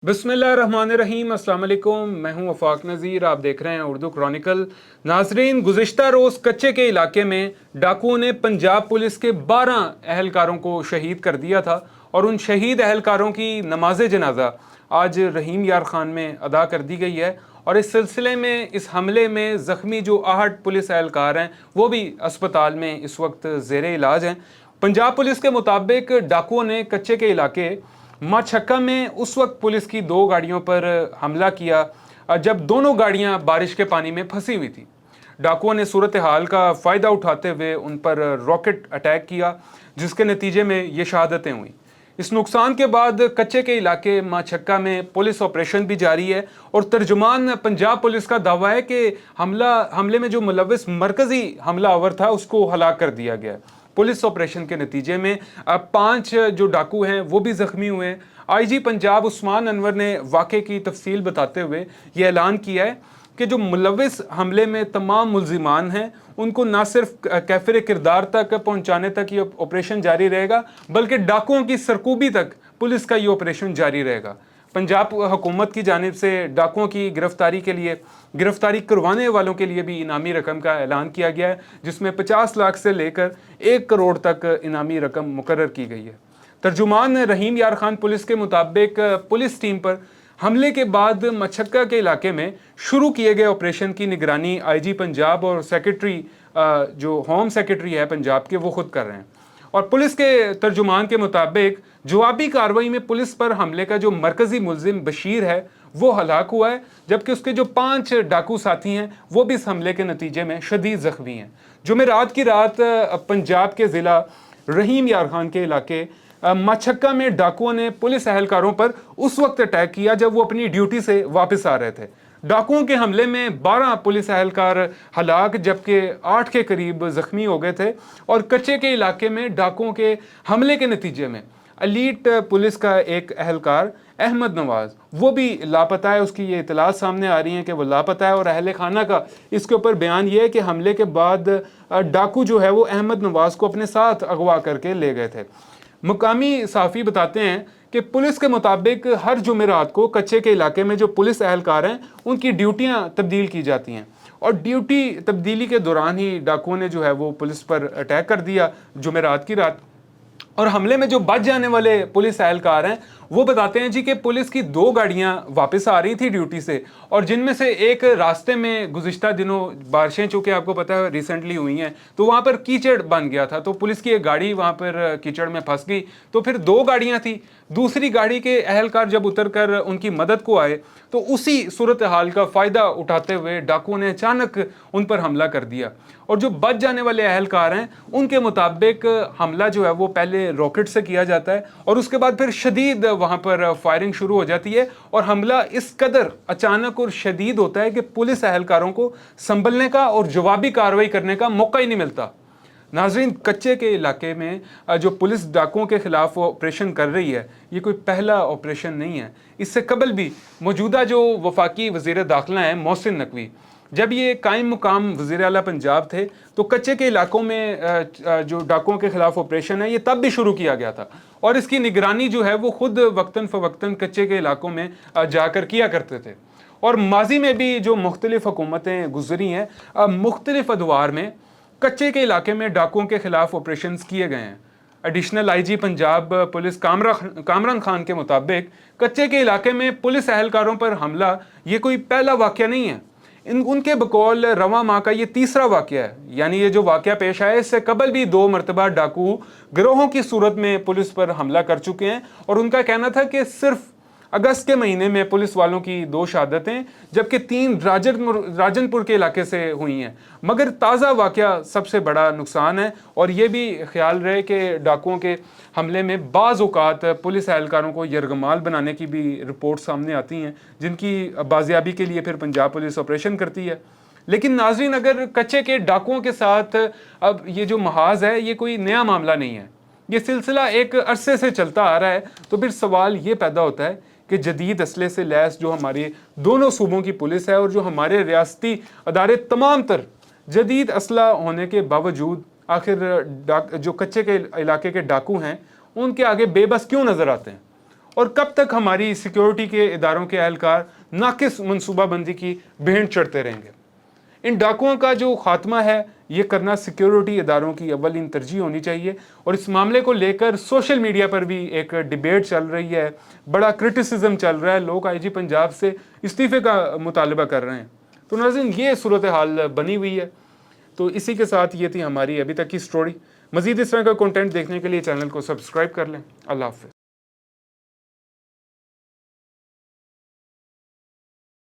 बिस्मिल्लाहिर्रहमानिर्रहीम। अस्सलाम वालेकुम। मैं हूं वफाक नज़ीर, आप देख रहे हैं उर्दू क्रॉनिकल। नाजरीन, गुज़िश्ता रोज़ कच्चे के इलाके में डाकुओं ने पंजाब पुलिस के 12 अहलकारों को शहीद कर दिया था और उन शहीद अहलकारों की नमाज जनाजा आज रहीम यार खान में अदा कर दी गई है। और इस सिलसिले में, इस हमले में ज़ख्मी जो 8 पुलिस अहलकार हैं वो भी अस्पताल में इस वक्त ज़ेरे इलाज हैं। पंजाब पुलिस के मुताबिक डाकुओं ने कच्चे के इलाके माछक्का में उस वक्त पुलिस की 2 गाड़ियों पर हमला किया जब दोनों गाड़ियां बारिश के पानी में फंसी हुई थी। डाकुओं ने सूरत हाल का फ़ायदा उठाते हुए उन पर रॉकेट अटैक किया, जिसके नतीजे में ये शहादतें हुई। इस नुकसान के बाद कच्चे के इलाके माछक्का में पुलिस ऑपरेशन भी जारी है और तर्जुमान पंजाब पुलिस का दावा है कि हमले में जो मुलव्विस मरकज़ी हमलावर था उसको हलाक कर दिया गया। पुलिस ऑपरेशन के नतीजे में 5 जो डाकू हैं वो भी ज़ख्मी हुए हैं। आईजी पंजाब उस्मान अनवर ने वाक़े की तफसील बताते हुए ये ऐलान किया है कि जो मुलव्विस हमले में तमाम मुल्ज़िमान हैं उनको न सिर्फ कैफिर किरदार तक पहुँचाने तक ये ऑपरेशन जारी रहेगा, बल्कि डाकुओं की सरकूबी तक पुलिस का ये ऑपरेशन जारी रहेगा। पंजाब हुकूमत की जानिब से डाकुओं की गिरफ्तारी के लिए, गिरफ्तारी करवाने वालों के लिए भी इनामी रकम का ऐलान किया गया है, जिसमें 50 लाख से लेकर 1 करोड़ तक इनामी रकम मुकर्रर की गई है। तर्जुमान रहीम यार खान पुलिस के मुताबिक पुलिस टीम पर हमले के बाद मछक्का के इलाके में शुरू किए गए ऑपरेशन की निगरानी आईजी पंजाब और सेक्रेटरी, जो होम सेक्रेटरी है पंजाब के, वो खुद कर रहे हैं। और पुलिस के तर्जुमान के मुताबिक जवाबी कार्रवाई में पुलिस पर हमले का जो मरकज़ी मुल्ज़िम बशीर है वो हलाक हुआ है, जबकि उसके जो 5 डाकू साथी हैं वो भी इस हमले के नतीजे में शदीद ज़ख्मी हैं। जुमेरात की रात पंजाब के ज़िला रहीम यार खान के इलाके माछक्का में डाकुओं ने पुलिस अहलकारों पर उस वक्त अटैक किया जब वो अपनी ड्यूटी से वापस आ रहे थे। डाकुओं के हमले में 12 पुलिस अहलकार हलाक जबकि 8 के करीब ज़ख्मी हो गए थे। और कच्चे के इलाके में डाकुओं के हमले के नतीजे में एलीट पुलिस का एक अहलकार अहमद नवाज़ वो भी लापता है। उसकी ये इतलात सामने आ रही हैं कि वो लापता है और अहले खाना का इसके ऊपर बयान ये है कि हमले के बाद डाकू जो है वो अहमद नवाज़ को अपने साथ अगवा करके ले गए थे। मुकामी सहाफ़ी बताते हैं कि पुलिस के मुताबिक हर जुमेरात को कच्चे के इलाके में जो पुलिस अहलकार हैं उनकी ड्यूटियां तब्दील की जाती हैं और ड्यूटी तब्दीली के दौरान ही डाकुओं ने जो है वो पुलिस पर अटैक कर दिया जुमेरात की रात। और हमले में जो बच जाने वाले पुलिस अहलकार हैं वो बताते हैं जी कि पुलिस की 2 गाड़ियां वापस आ रही थी ड्यूटी से और जिनमें से एक रास्ते में गुज़िश्ता दिनों बारिशें, चूँकि आपको पता है रिसेंटली हुई हैं, तो वहाँ पर कीचड़ बन गया था, तो पुलिस की एक गाड़ी वहाँ पर कीचड़ में फंस गई। तो फिर 2 गाड़ियाँ थी। दूसरी गाड़ी के अहलकार जब उतर कर उनकी मदद को आए तो उसी सूरत हाल का फ़ायदा उठाते हुए डाकुओं ने अचानक उन पर हमला कर दिया। और जो बच जाने वाले अहलकार हैं उनके मुताबिक हमला जो है वो पहले रॉकेट से किया जाता है और उसके बाद फिर शदीद वहाँ पर फायरिंग शुरू हो जाती है और हमला इस कदर अचानक और शदीद होता है कि पुलिस अहलकारों को संभलने का और जवाबी कार्रवाई करने का मौका ही नहीं मिलता। नाजरीन, कच्चे के इलाके में जो पुलिस डाकुओं के खिलाफ ऑपरेशन कर रही है ये कोई पहला ऑपरेशन नहीं है। इससे कबल भी मौजूदा जो वफाकी वज़ीर दाखिला हैं मोहसिन नकवी, जब ये कायम मुकाम वज़ीर आला पंजाब थे तो कच्चे के इलाकों में जो डाकुओं के खिलाफ ऑपरेशन है ये तब भी शुरू किया गया था और इसकी निगरानी जो है वो खुद वक्तन फ़वक्तन कच्चे के इलाकों में जाकर किया करते थे। और माजी में भी जो मुख्तलिफ़ हुकूमतें गुजरी हैं, मुख्तलिफ़ अदवार में कच्चे के इलाके में डाकुओं के खिलाफ ऑपरेशन किए गए हैं। Additional IG Punjab police Kamran Khan के मुताबिक कच्चे के इलाके में पुलिस अहलकारों पर हमला ये कोई पहला वाक़या नहीं है। उनके बकौल रवां माह का ये तीसरा वाक़या है। यानी ये जो वाक़या पेश आया इससे कबल भी 2 मरतबा डाकू गिरोहों की सूरत में पुलिस पर हमला कर चुके हैं और उनका कहना था कि सिर्फ अगस्त के महीने में पुलिस वालों की 2 शहादतें जबकि 3 राजनपुर के इलाके से हुई हैं। मगर ताज़ा वाक़या सबसे बड़ा नुकसान है और ये भी ख्याल रहे कि डाकुओं के हमले में बाज़ औक़ात पुलिस एहलकारों को यरगमाल बनाने की भी रिपोर्ट सामने आती हैं, जिनकी बाजियाबी के लिए फिर पंजाब पुलिस ऑपरेशन करती है। लेकिन नाजरीन, अगर कच्चे के डाकुओं के साथ अब ये जो महाज है ये कोई नया मामला नहीं है, ये सिलसिला एक अरसे से चलता आ रहा है, तो फिर सवाल ये पैदा होता है कि जदीद असले से लैस जो हमारी दोनों सूबों की पुलिस है और जो हमारे रियासती अदारे तमाम तर जदीद असला होने के बावजूद आखिर जो कच्चे के इलाके के डाकू हैं उनके आगे बेबस क्यों नज़र आते हैं। اور کب تک ہماری سیکیورٹی کے اداروں کے اہلکار ناقص منصوبہ بندی کی بھینٹ چڑھتے رہیں گے؟ ان ڈاکوؤں کا جو خاتمہ ہے یہ کرنا سیکیورٹی اداروں کی اولین ترجیح ہونی چاہیے، اور اس معاملے کو لے کر سوشل میڈیا پر بھی ایک ڈیبیٹ چل رہی ہے، بڑا کرٹیسزم چل رہا ہے، لوگ آئی جی پنجاب سے استعفے کا مطالبہ کر رہے ہیں۔ تو ناظرین یہ صورتحال بنی ہوئی ہے۔ تو اسی کے ساتھ یہ تھی ہماری ابھی تک کی سٹوری۔ مزید اس طرح کا کنٹینٹ دیکھنے کے لیے چینل کو سبسکرائب کر لیں۔ اللہ حافظ۔